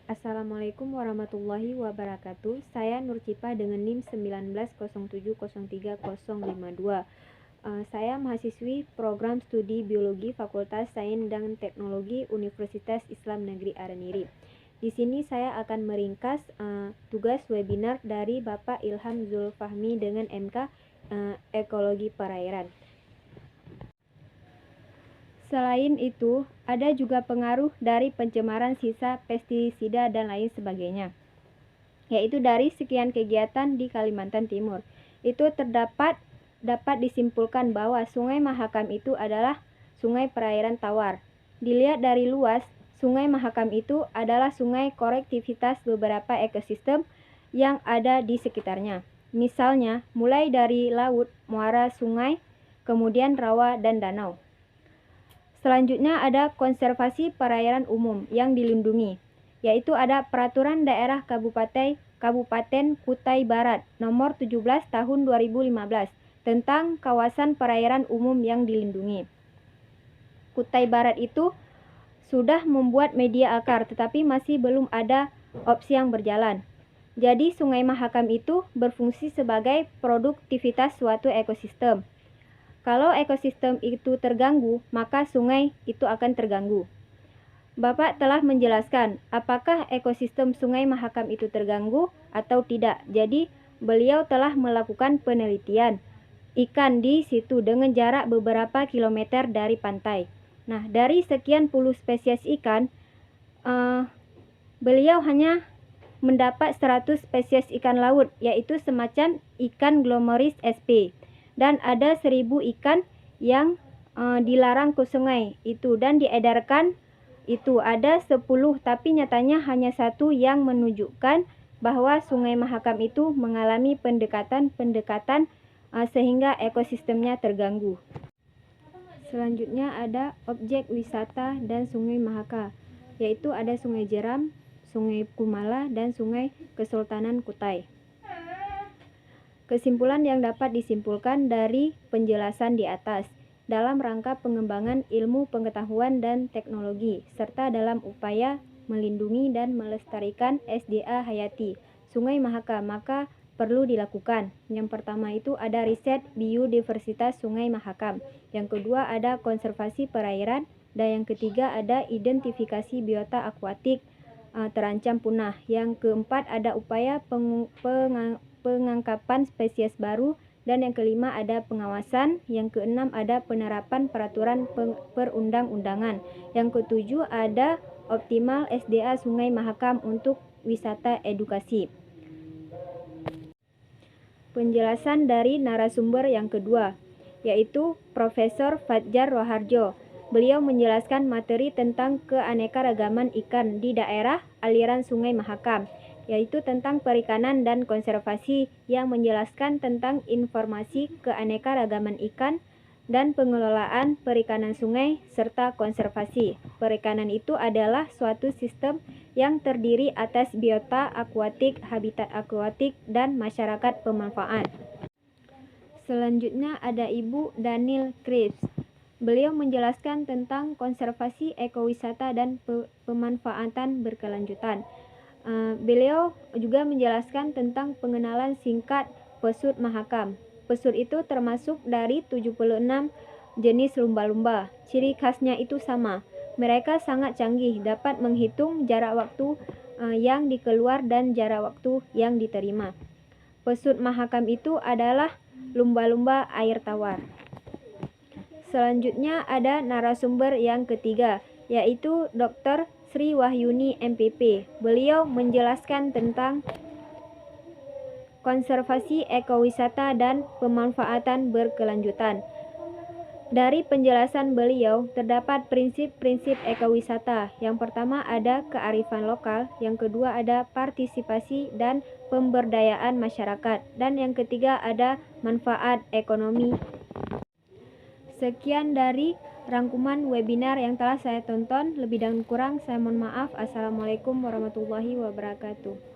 Assalamualaikum warahmatullahi wabarakatuh. Saya Nur Cipa dengan NIM 1907030552. Saya mahasiswi program studi Biologi Fakultas Sains dan Teknologi Universitas Islam Negeri Araniri. Di sini saya akan meringkas tugas webinar dari Bapak Ilham Zulfahmi dengan MK Ekologi Perairan. Selain itu, ada juga pengaruh dari pencemaran sisa pestisida dan lain sebagainya, yaitu dari sekian kegiatan di Kalimantan Timur. Itu dapat disimpulkan bahwa Sungai Mahakam itu adalah sungai perairan tawar. Dilihat dari luas, Sungai Mahakam itu adalah sungai konektivitas beberapa ekosistem yang ada di sekitarnya. Misalnya, mulai dari laut, muara sungai, kemudian rawa dan danau. Selanjutnya ada konservasi perairan umum yang dilindungi, yaitu ada Peraturan Daerah Kabupaten Kutai Barat Nomor 17 Tahun 2015 tentang kawasan perairan umum yang dilindungi. Kutai Barat itu sudah membuat media akar, tetapi masih belum ada opsi yang berjalan. Jadi Sungai Mahakam itu berfungsi sebagai produktivitas suatu ekosistem. Kalau ekosistem itu terganggu, maka sungai itu akan terganggu. Bapak telah menjelaskan apakah ekosistem Sungai Mahakam itu terganggu atau tidak. Jadi, beliau telah melakukan penelitian ikan di situ dengan jarak beberapa kilometer dari pantai. Nah, dari sekian puluh spesies ikan, beliau hanya mendapat 100 spesies ikan laut, yaitu semacam ikan Glomeris sp. Dan ada 1000 ikan yang dilarang ke sungai itu dan diedarkan itu ada 10, tapi nyatanya hanya 1 yang menunjukkan bahwa Sungai Mahakam itu mengalami pendekatan sehingga ekosistemnya terganggu. Selanjutnya ada objek wisata dan Sungai Mahakam, yaitu ada Sungai Jeram, Sungai Kumala, dan Sungai Kesultanan Kutai. Kesimpulan yang dapat disimpulkan dari penjelasan di atas dalam rangka pengembangan ilmu pengetahuan dan teknologi serta dalam upaya melindungi dan melestarikan SDA hayati Sungai Mahakam, maka perlu dilakukan. Yang pertama itu ada riset biodiversitas Sungai Mahakam, yang kedua ada konservasi perairan, dan yang ketiga ada identifikasi biota akuatik terancam punah. Yang keempat ada upaya pengangkapan spesies baru, dan yang kelima ada pengawasan, yang keenam ada penerapan peraturan perundang-undangan, yang ketujuh ada optimal SDA Sungai Mahakam untuk wisata edukasi. Penjelasan dari narasumber yang kedua, yaitu Profesor Fadjar Roharjo. Beliau menjelaskan materi tentang keanekaragaman ikan di daerah aliran Sungai Mahakam, yaitu tentang perikanan dan konservasi, yang menjelaskan tentang informasi keanekaragaman ikan dan pengelolaan perikanan sungai serta konservasi. Perikanan itu adalah suatu sistem yang terdiri atas biota akuatik, habitat akuatik, dan masyarakat pemanfaat. Selanjutnya ada Ibu Daniel Krebs. Beliau menjelaskan tentang konservasi ekowisata dan pemanfaatan berkelanjutan. Beliau juga menjelaskan tentang pengenalan singkat pesut Mahakam. Pesut itu termasuk dari 76 jenis lumba-lumba. Ciri khasnya itu sama. Mereka sangat canggih, dapat menghitung jarak waktu yang dikeluar dan jarak waktu yang diterima. Pesut Mahakam itu adalah lumba-lumba air tawar. Selanjutnya ada narasumber yang ketiga, yaitu Dr. Sri Wahyuni MPP. Beliau menjelaskan tentang konservasi ekowisata dan pemanfaatan berkelanjutan. Dari penjelasan beliau terdapat prinsip-prinsip ekowisata. Yang pertama ada kearifan lokal, yang kedua ada partisipasi dan pemberdayaan masyarakat, dan yang ketiga ada manfaat ekonomi. Sekian dari rangkuman webinar yang telah saya tonton. Lebih dan kurang saya mohon maaf. Assalamualaikum warahmatullahi wabarakatuh.